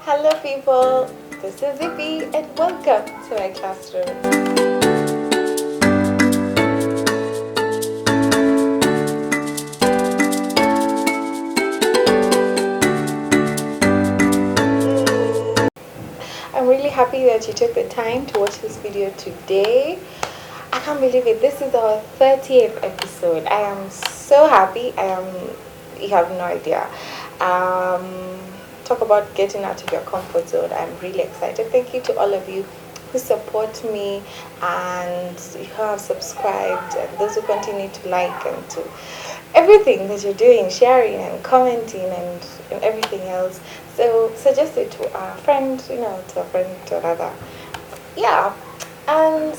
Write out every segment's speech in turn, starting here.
Hello people, this is Zippy and welcome to my classroom. I'm really happy that you took the time to watch this video today. I can't believe it, this is our 30th episode. I am so happy. You have no idea. Talk about getting out of your comfort zone. I'm really excited. Thank you to all of you who support me and who have subscribed and those who continue to like and to everything that you're doing, sharing and commenting and everything else. So suggest it to a friend, to a friend, to another. Yeah. And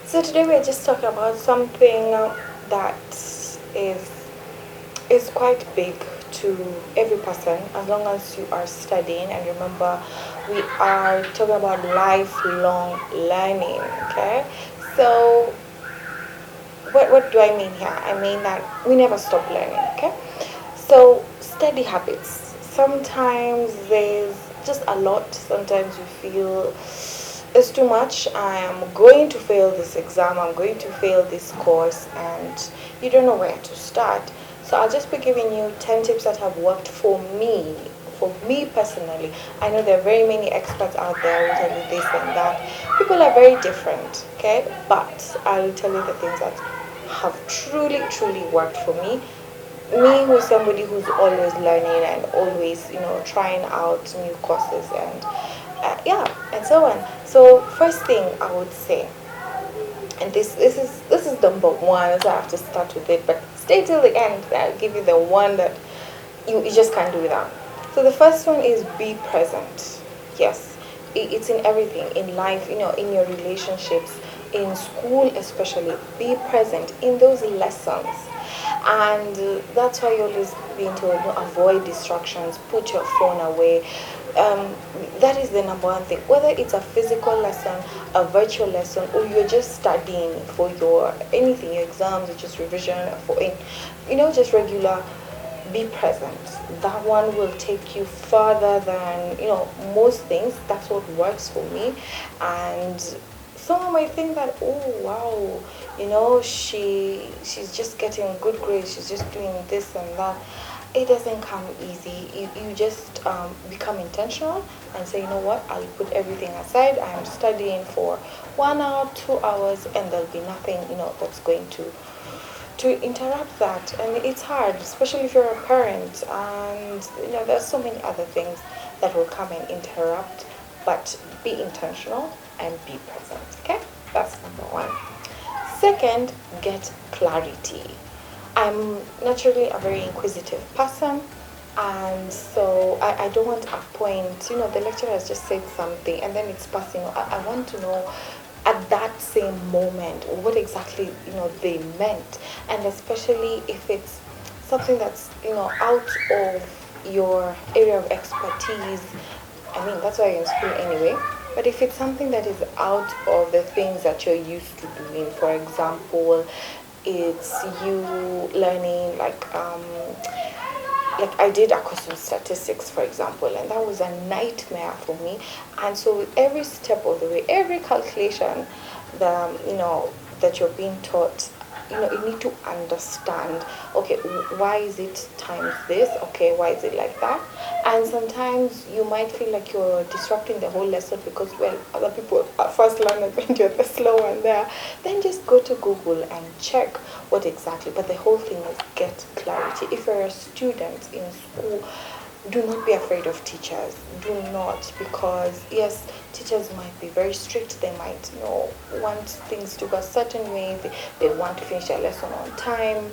so today we're just talking about something that is is quite big to every person as long as you are studying. And remember, we are talking about lifelong learning. Okay, so what do I mean here? I mean that we never stop learning. Okay, so study habits. Sometimes there's just a lot. Sometimes you feel it's too much. I am going to fail this exam, I'm going to fail this course, and you don't know where to start. So I'll just be giving you 10 tips that have worked for me personally. I know there are very many experts out there who tell you this and that. People are very different, okay? But I'll tell you the things that have truly worked for me. Me, who's somebody who's always learning and always, trying out new courses and yeah, and so on. So first thing I would say, and this is number one, so I have to start with it, but stay till the end. I'll give you the one that you just can't do without. So the first one is be present. Yes, it's in everything in life, in your relationships, in school especially. Be present in those lessons, and that's why you're always being told, avoid distractions, put your phone away. That is the number one thing, whether it's a physical lesson, a virtual lesson, or you're just studying for your anything, your exams, or just revision for just regular. Be present. That one will take you further than most things. That's what works for me. And someone might think that, oh wow, she's just getting good grades, she's just doing this and that. It doesn't come easy. You just become intentional and say, you know what, I'll put everything aside. I'm studying for 1 hour, 2 hours, and there'll be nothing that's going to interrupt that. And it's hard, especially if you're a parent, and there's so many other things that will come and interrupt. But be intentional and be present. Okay, that's number one. Second, get clarity. I'm naturally a very inquisitive person, and so I don't want a point, the lecturer has just said something and then it's passing. I want to know at that same moment what exactly they meant, and especially if it's something that's out of your area of expertise. I mean, that's why you're in school anyway. But if it's something that is out of the things that you're used to doing, for example, it's you learning like I did a course in statistics, for example, and that was a nightmare for me. And so with every step of the way, every calculation, that you're being taught, you need to understand, okay, why is it times this, okay, why is it like that. And sometimes you might feel like you're disrupting the whole lesson because, well, other people are first learners and you're the slow one there. Then just go to Google and check what exactly. But the whole thing is get clarity. If you're a student in school, do not be afraid of teachers. Do not, because yes, teachers might be very strict. They might want things to go a certain way. They want to finish their lesson on time,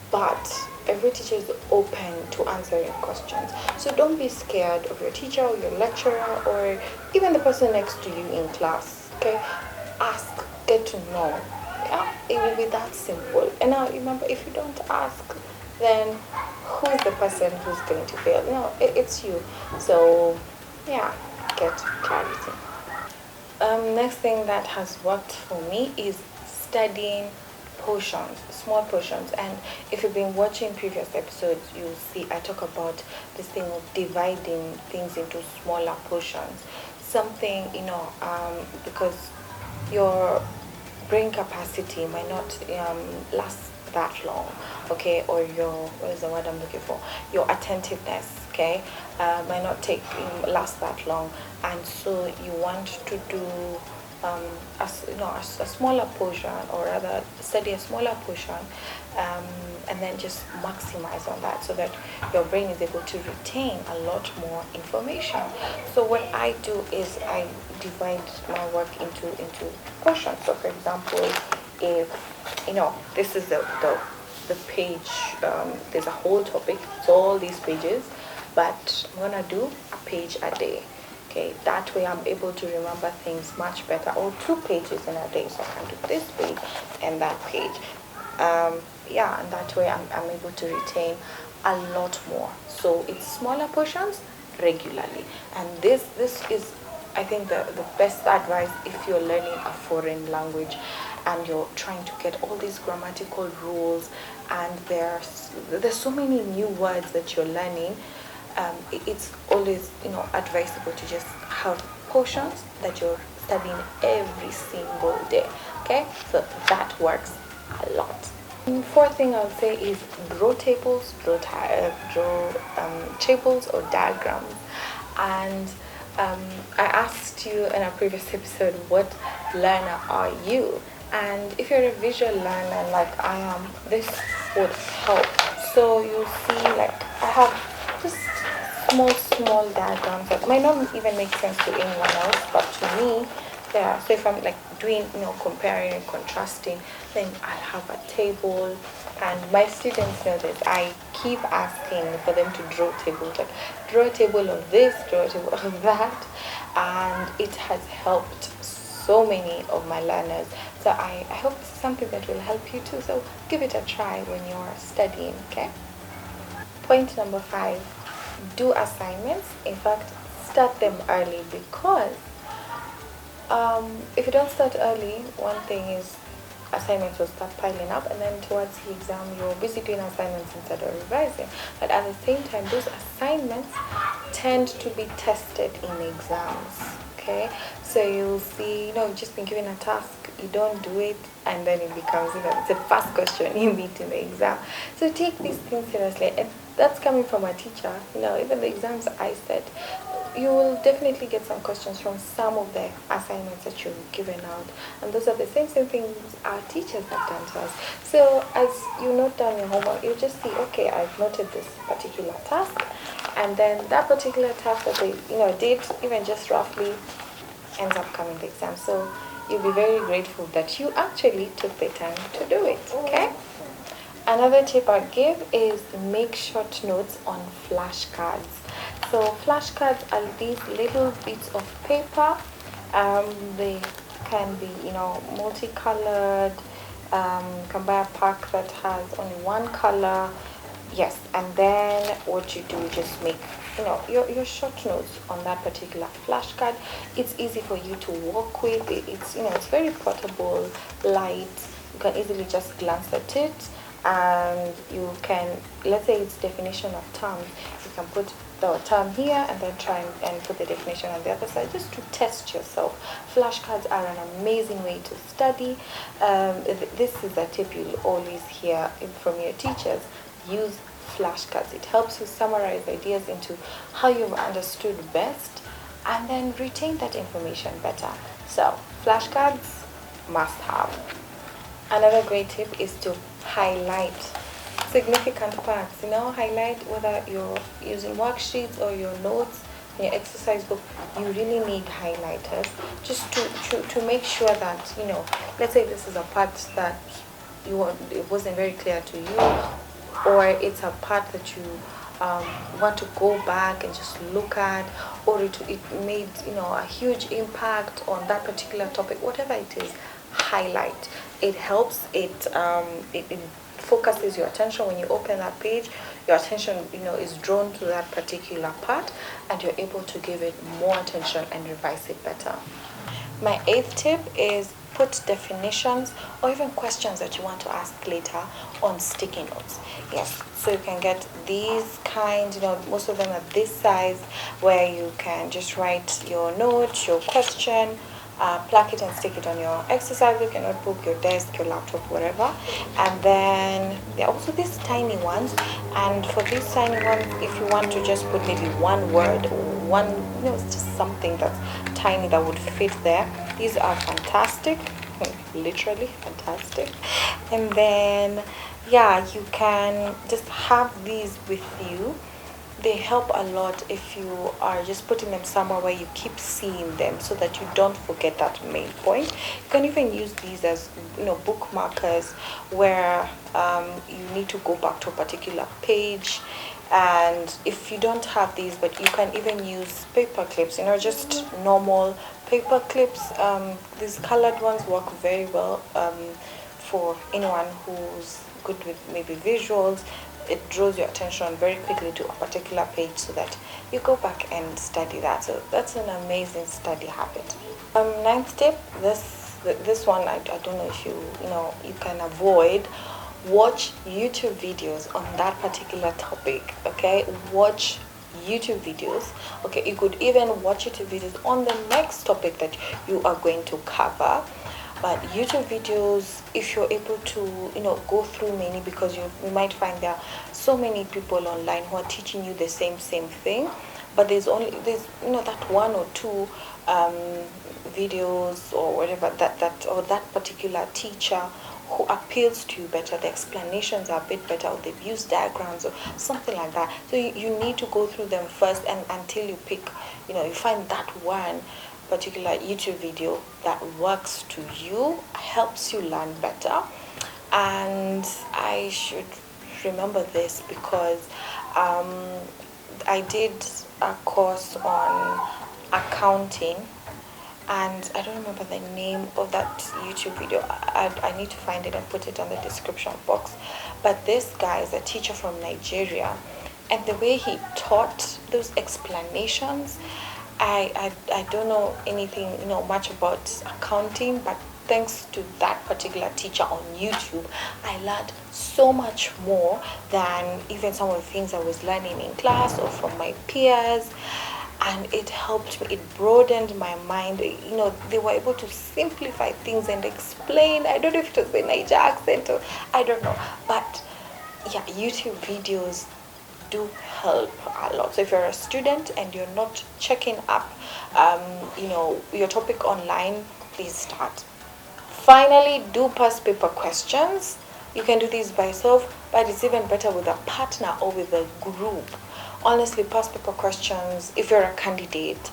but every teacher is open to answering questions. So don't be scared of your teacher or your lecturer or even the person next to you in class. Okay, ask, get to know. Yeah, it will be that simple. And now remember, if you don't ask, then who's the person who's going to fail? It's you. So yeah, get clarity. Next thing that has worked for me is studying portions, small portions. And if you've been watching previous episodes, you'll see I talk about this thing of dividing things into smaller portions. Something, because your brain capacity might not last that long, okay, or your, what is the word I'm looking for, your attentiveness, okay, might not take last that long. And so you want to do um, a smaller portion, or rather study a smaller portion, um, and then just maximize on that so that your brain is able to retain a lot more information. So what I do is I divide my work into portions. So for example, if this is the page, there's a whole topic, it's all these pages, but I'm gonna do a page a day. Okay, that way I'm able to remember things much better. Or 2 pages in a day, so I can do this page and that page. Yeah, and that way I'm able to retain a lot more. So it's smaller portions regularly, and this is, I think, the best advice if you're learning a foreign language and you're trying to get all these grammatical rules, and there's so many new words that you're learning. It's always advisable to just have portions that you're studying every single day. Okay, so that works a lot. Fourth thing I'll say is draw tables, draw tables or diagrams. And I asked you in a previous episode, what learner are you? And if you're a visual learner like I am, this would help. So you'll see, like, I have just small diagrams that might not even make sense to anyone else, but to me, yeah. So if I'm like doing, comparing and contrasting, then I'll have a table. And my students know this. I keep asking for them to draw tables, like draw a table of this, draw a table of that, and it has helped so many of my learners. So I hope this is something that will help you too. So give it a try when you're studying. Okay. Point number 5: do assignments. In fact, start them early, because if you don't start early, one thing is assignments will start piling up, and then towards the exam you're busy doing assignments instead of revising. But at the same time, those assignments tend to be tested in exams. Okay, so you'll see, you've just been given a task, you don't do it, and then it becomes, it's the first question you meet in the exam. So take these things seriously, and that's coming from a teacher. Even the exams I said, you will definitely get some questions from some of the assignments that you've given out, and those are the same things our teachers have done to us. So as you note down your homework, you just see, okay, I've noted this particular task, and then that particular task that they did, even just roughly, ends up coming the exam. So you'll be very grateful that you actually took the time to do it. Okay. Another tip I'd give is make short notes on flashcards. So flashcards are these little bits of paper. They can be, multicolored. You can buy a pack that has only one color. Yes, and then what you do is just make, your short notes on that particular flashcard. It's easy for you to work with. It's very portable, light. You can easily just glance at it, and you can, let's say it's definition of terms, you can put the term here and then try and put the definition on the other side, just to test yourself. Flashcards are an amazing way to study. This is a tip you'll always hear from your teachers: use flashcards. It helps you summarize ideas into how you've understood best, and then retain that information better. So flashcards, must have. Another great tip is to highlight significant parts. Highlight, whether you're using worksheets or your notes in your exercise book. You really need highlighters, just to make sure that, let's say this is a part that it wasn't very clear to you, or it's a part that you want to go back and just look at, or it made a huge impact on that particular topic. Whatever it is, highlight. It helps. It focuses your attention. When you open that page, your attention is drawn to that particular part, and you're able to give it more attention and revise it better. My 8th tip is put definitions or even questions that you want to ask later on sticky notes. Yes, so you can get these kinds, most of them are this size, where you can just write your note, your question, plug it and stick it on your exercise book, your notebook, your desk, your laptop, whatever. And then there are also these tiny ones. And for these tiny ones, if you want to just put maybe one word or one, it's just something that's tiny that would fit there. These are fantastic, literally fantastic. And then, yeah, you can just have these with you. They help a lot if you are just putting them somewhere where you keep seeing them, so that you don't forget that main point. You can even use these as bookmarkers, where you need to go back to a particular page. And if you don't have these, but you can even use paper clips, just normal paper clips. These colored ones work very well for anyone who's good with maybe visuals. It draws your attention very quickly to a particular page, so that you go back and study that. So that's an amazing study habit. Ninth tip, this one, I don't know if you can avoid. Watch YouTube videos on that particular topic. Okay, watch YouTube videos. Okay, you could even watch YouTube videos on the next topic that you are going to cover. But YouTube videos, if you're able to go through many, because you might find there are so many people online who are teaching you the same thing, but there's that one or two videos or whatever that particular teacher who appeals to you better. The explanations are a bit better, or they've used diagrams or something like that. So you need to go through them first, and until you pick, you find that one particular YouTube video that works to you, helps you learn better. And I should remember this because I did a course on accounting, and I don't remember the name of that YouTube video. I need to find it and put it on the description box. But this guy is a teacher from Nigeria, and the way he taught those explanations, I don't know anything much about accounting, but thanks to that particular teacher on YouTube, I learned so much more than even some of the things I was learning in class or from my peers. And it helped me, it broadened my mind. They were able to simplify things and explain. I don't know if it was the Niger accent, or I don't know, but yeah, YouTube videos do help a lot. So if you're a student and you're not checking up your topic online, please start. Finally, do past paper questions. You can do these by yourself, but it's even better with a partner or with a group. Honestly, past paper questions, if you're a candidate,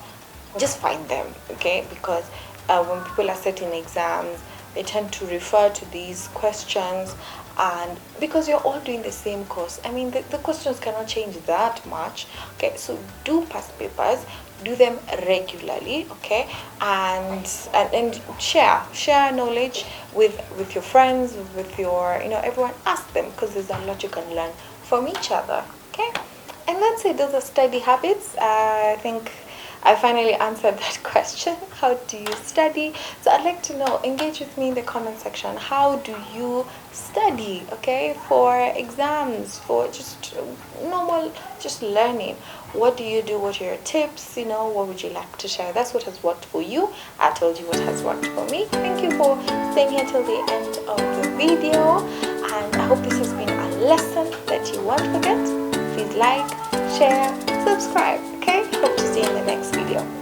just find them, okay? Because when people are setting exams, they tend to refer to these questions, and because you're all doing the same course, I mean, the questions cannot change that much. Okay, so do past papers, do them regularly, okay? And share knowledge with your friends, with your everyone. Ask them, because there's a lot you can learn from each other, okay? And that's it. Those are study habits. I think I finally answered that question. How do you study? So I'd like to know, engage with me in the comment section. How do you study, okay, for exams, for just normal, just learning? What do you do? What are your tips? What would you like to share? That's what has worked for you. I told you what has worked for me. Thank you for staying here till the end of the video. And I hope this has been a lesson that you won't forget. Please like, share, subscribe, okay? Hope to see you in the next video.